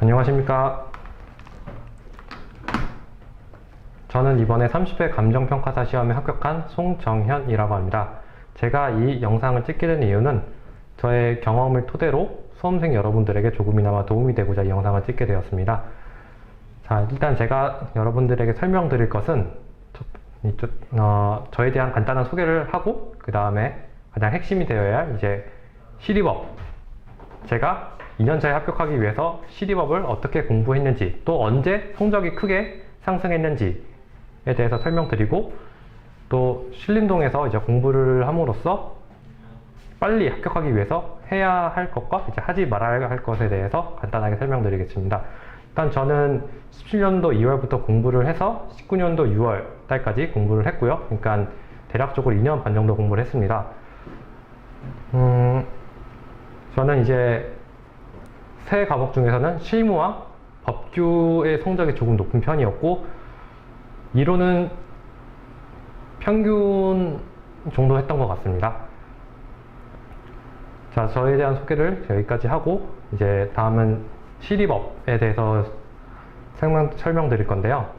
안녕하십니까. 저는 이번에 30회 감정평가사 시험에 합격한 송정현이라고 합니다. 제가 이 영상을 찍게 된 이유는 저의 경험을 토대로 수험생 여러분들에게 조금이나마 도움이 되고자 이 영상을 찍게 되었습니다. 자, 일단 제가 여러분들에게 설명드릴 것은 저에 대한 간단한 소개를 하고, 그 다음에 가장 핵심이 되어야 할 이제 시리법, 제가 2년차에 합격하기 위해서 시리법을 어떻게 공부했는지, 또 언제 성적이 크게 상승했는지에 대해서 설명드리고, 또 신림동에서 이제 공부를 함으로써 빨리 합격하기 위해서 해야 할 것과 이제 하지 말아야 할 것에 대해서 간단하게 설명드리겠습니다. 일단 저는 17년도 2월부터 공부를 해서 19년도 6월 달까지 공부를 했고요. 그러니까 대략적으로 2년 반 정도 공부를 했습니다. 저는 이제 세 과목 중에서는 실무와 법규의 성적이 조금 높은 편이었고, 이론은 평균 정도 했던 것 같습니다. 자, 저에 대한 소개를 여기까지 하고, 이제 다음은 시리법에 대해서 설명드릴 건데요.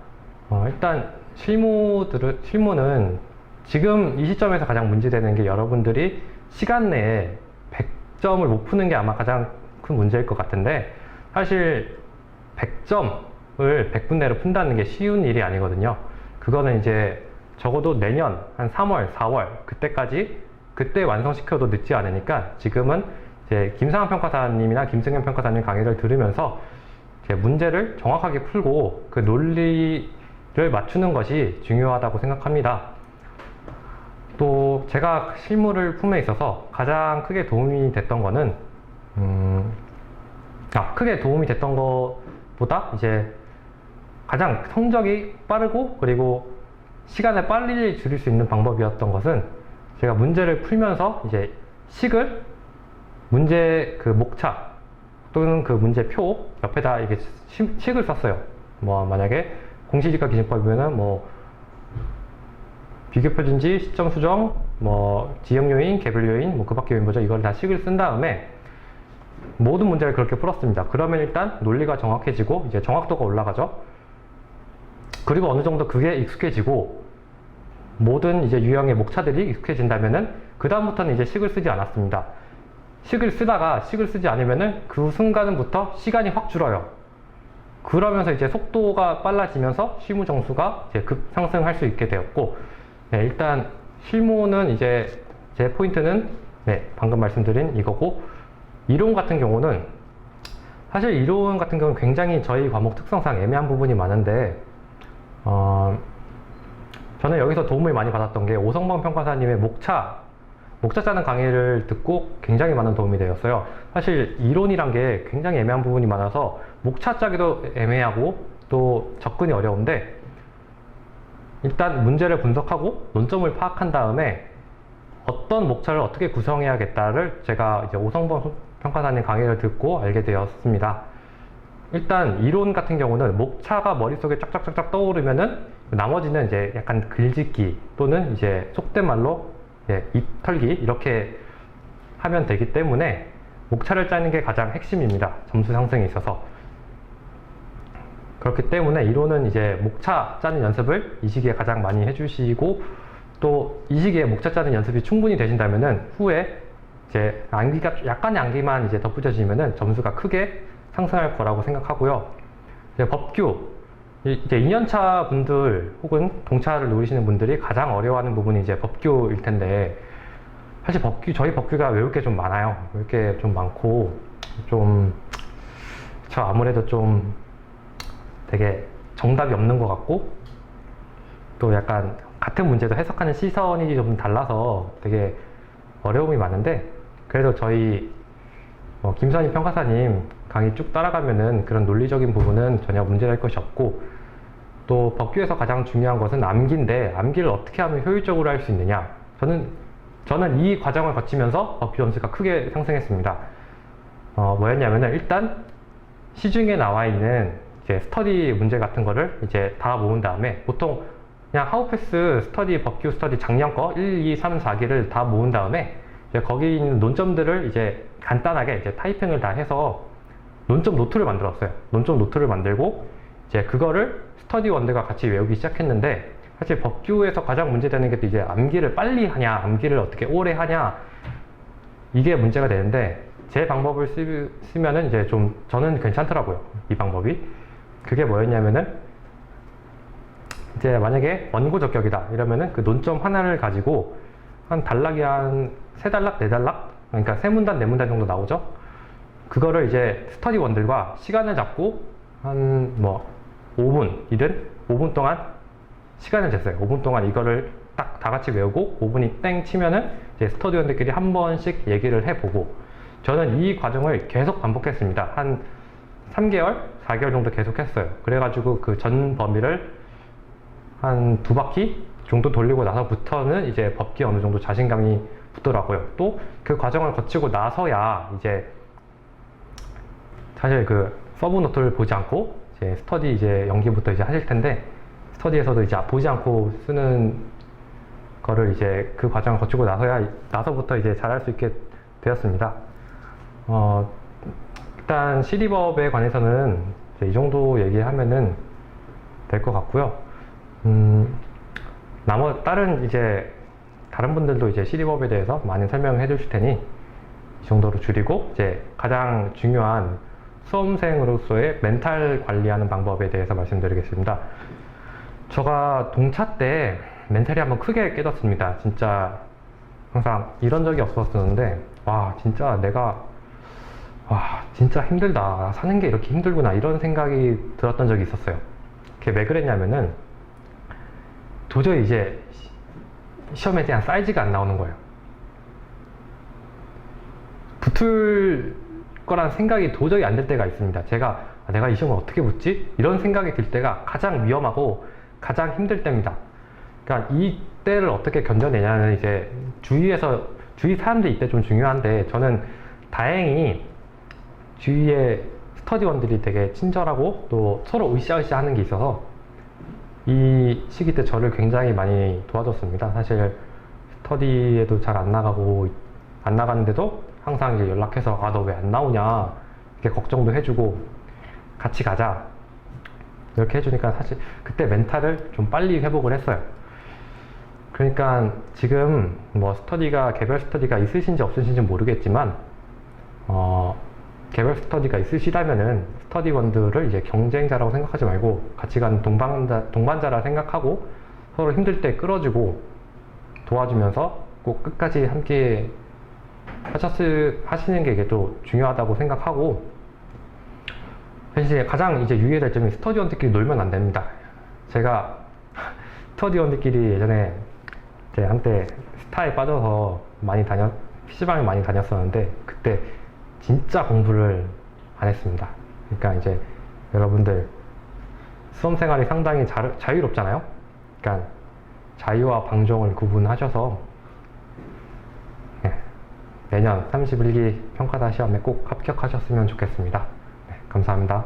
일단 실무는 지금 이 시점에서 가장 문제되는 게, 여러분들이 시간 내에 100점을 못 푸는 게 아마 가장 큰 문제일 것 같은데, 사실 100점을 100분 내로 푼다는 게 쉬운 일이 아니거든요. 그거는 이제 적어도 내년 한 3월, 4월 그때 완성시켜도 늦지 않으니까, 지금은 이제 김상환 평가사님이나 김승현 평가사님 강의를 들으면서 제 문제를 정확하게 풀고 그 논리를 맞추는 것이 중요하다고 생각합니다. 또 제가 실무를 품에 있어서 가장 크게 도움이 됐던 거는 크게 도움이 됐던 것보다 이제 가장 성적이 빠르고, 그리고 시간을 빨리 줄일 수 있는 방법이었던 것은, 제가 문제를 풀면서 이제 문제 그 목차 또는 그 문제표 옆에다 이게 식을 썼어요. 만약에 공시지가 기준법이면은 비교표준지, 시점 수정, 지역 요인, 개별 요인, 그 밖에 요인 보죠. 이걸 다 식을 쓴 다음에 모든 문제를 그렇게 풀었습니다. 그러면 일단 논리가 정확해지고 이제 정확도가 올라가죠. 그리고 어느 정도 그게 익숙해지고 모든 이제 유형의 목차들이 익숙해진다면은 그 다음부터는 이제 식을 쓰지 않았습니다. 식을 쓰지 않으면은 그 순간부터 시간이 확 줄어요. 그러면서 이제 속도가 빨라지면서 실무 점수가 이제 급 상승할 수 있게 되었고, 일단 실무는 이제 제 포인트는 방금 말씀드린 이거고, 이론 같은 경우는 굉장히 저희 과목 특성상 애매한 부분이 많은데, 저는 여기서 도움을 많이 받았던 게 오성범 평가사님의 목차 짜는 강의를 듣고 굉장히 많은 도움이 되었어요. 사실 이론이란 게 굉장히 애매한 부분이 많아서 목차 짜기도 애매하고 또 접근이 어려운데, 일단 문제를 분석하고 논점을 파악한 다음에 어떤 목차를 어떻게 구성해야겠다를 제가 이제 오성범 평가사님 강의를 듣고 알게 되었습니다. 일단 이론 같은 경우는 목차가 머릿속에 쫙쫙쫙쫙 떠오르면은 나머지는 이제 약간 글짓기 또는 이제 속된 말로 입 털기 이렇게 하면 되기 때문에 목차를 짜는 게 가장 핵심입니다. 점수 상승에 있어서. 그렇기 때문에 이론은 이제 목차 짜는 연습을 이 시기에 가장 많이 해주시고, 또 이 시기에 목차 짜는 연습이 충분히 되신다면은 후에 이제 약간의 암기만 이제 덧붙여지면은 점수가 크게 상승할 거라고 생각하고요. 이제 법규, 이제 2년차 분들 혹은 동차를 노리시는 분들이 가장 어려워하는 부분이 이제 법규일 텐데, 사실 저희 법규가 외울 게 좀 많아요. 외울 게 좀 많고, 아무래도 좀 되게 정답이 없는 것 같고, 또 약간 같은 문제도 해석하는 시선이 좀 달라서 되게 어려움이 많은데, 그래도 저희 김선희 평가사님 강의 쭉 따라가면은 그런 논리적인 부분은 전혀 문제될 것이 없고, 또 법규에서 가장 중요한 것은 암기인데, 암기를 어떻게 하면 효율적으로 할 수 있느냐. 저는 이 과정을 거치면서 법규 점수가 크게 상승했습니다. 뭐였냐면은, 일단 시중에 나와 있는 이제 스터디 문제 같은 거를 이제 다 모은 다음에, 보통 그냥 하우패스 스터디, 법규 스터디 작년 거 1, 2, 3, 4기를 다 모은 다음에 이제 거기 있는 논점들을 이제 간단하게 이제 타이핑을 다 해서 논점 노트를 만들었어요. 논점 노트를 만들고 이제 그거를 스터디원들과 같이 외우기 시작했는데, 사실 법규에서 가장 문제되는 게 또 이제 암기를 빨리 하냐, 암기를 어떻게 오래 하냐, 이게 문제가 되는데, 제 방법을 쓰면은 이제 좀 저는 괜찮더라고요. 이 방법이. 그게 뭐였냐면은, 이제 만약에 원고 적격이다 이러면은 그 논점 하나를 가지고 한 단락이 한 3단락, 4단락? 그러니까 3문단, 4문단 정도 나오죠? 그거를 이제 스터디원들과 시간을 잡고 한 뭐 5분이든 5분 동안 시간을 쟀어요. 5분 동안 이거를 딱 다 같이 외우고 5분이 땡 치면은 이제 스터디원들끼리 한 번씩 얘기를 해보고, 저는 이 과정을 계속 반복했습니다. 한 3개월, 4개월 정도 계속 했어요. 그래가지고 그 전 범위를 한 2바퀴 정도 돌리고 나서부터는 이제 법기에 어느 정도 자신감이 붙더라고요. 또 그 과정을 거치고 나서야 이제 사실 그 서브 노트를 보지 않고 이제 스터디 이제 연기부터 이제 하실 텐데, 스터디에서도 이제 보지 않고 쓰는 거를 이제 그 과정을 거치고 나서부터 이제 잘할 수 있게 되었습니다. 일단 시리법에 관해서는 이제 이 정도 얘기하면은 될 것 같고요. 다른 이제 다른 분들도 이제 시리법에 대해서 많이 설명해 주실 테니 이 정도로 줄이고, 이제 가장 중요한 수험생으로서의 멘탈 관리하는 방법에 대해서 말씀드리겠습니다. 제가 동차 때 멘탈이 한번 크게 깨졌습니다. 진짜 항상 이런 적이 없었는데, 진짜 힘들다, 사는 게 이렇게 힘들구나, 이런 생각이 들었던 적이 있었어요. 그게 왜 그랬냐면은, 도저히 이제 시험에 대한 사이즈가 안 나오는 거예요. 붙을 거란 생각이 도저히 안 들 때가 있습니다. 내가 이 시험을 어떻게 붙지? 이런 생각이 들 때가 가장 위험하고 가장 힘들 때입니다. 그러니까 이 때를 어떻게 견뎌내냐는 이제 주위 사람들이 이때 좀 중요한데, 저는 다행히 주위에 스터디원들이 되게 친절하고 또 서로 으쌰으쌰 하는 게 있어서 이 시기 때 저를 굉장히 많이 도와줬습니다. 사실 스터디에도 잘 안 나가는데도 항상 이제 연락해서 너 왜 안 나오냐 이렇게 걱정도 해주고 같이 가자 이렇게 해주니까 사실 그때 멘탈을 좀 빨리 회복을 했어요. 그러니까 지금 뭐 개별 스터디가 있으신지 없으신지 모르겠지만 개별 스터디가 있으시다면은 스터디원들을 이제 경쟁자라고 생각하지 말고 같이 가는 동반자라 생각하고 서로 힘들 때 끌어주고 도와주면서 꼭 끝까지 함께 하시는 게 이게 또 중요하다고 생각하고, 사실 가장 이제 유의해야 될 점이 스터디원들끼리 놀면 안 됩니다. 제가 스터디원들끼리 예전에 제 한때 스타에 빠져서 PC방에 많이 다녔었는데, 그때 진짜 공부를 안 했습니다. 그러니까 이제 여러분들 수험 생활이 상당히 자유롭잖아요. 그러니까 자유와 방종을 구분하셔서 내년 31기 평가사 시험에 꼭 합격하셨으면 좋겠습니다. 네, 감사합니다.